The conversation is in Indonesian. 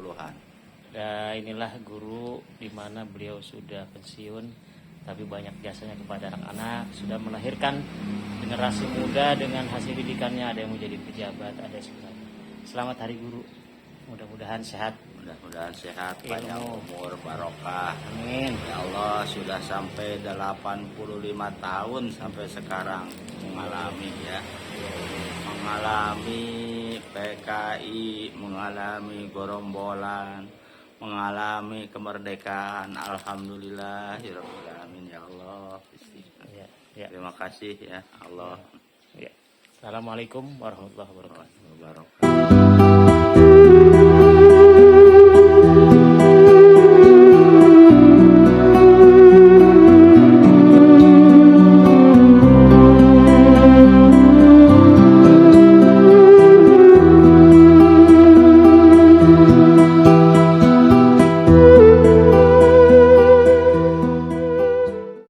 puluhan. Dan inilah guru di mana beliau sudah pensiun, tapi banyak jasanya kepada anak-anak, sudah melahirkan generasi muda dengan hasil didikannya, ada yang menjadi pejabat, ada sebagainya. Selamat Hari Guru, mudah-mudahan sehat. Mudah-mudahan sehat, Ilmu. panjang umur, barokah. Amin. Ya Allah, sudah sampai 85 tahun sampai sekarang mengalami PKI, mengalami gerombolan, mengalami kemerdekaan. Alhamdulillah, ya Allah. Ya. Terima kasih ya Allah. Ya. Assalamualaikum warahmatullahi wabarakatuh. Wabarakatuh.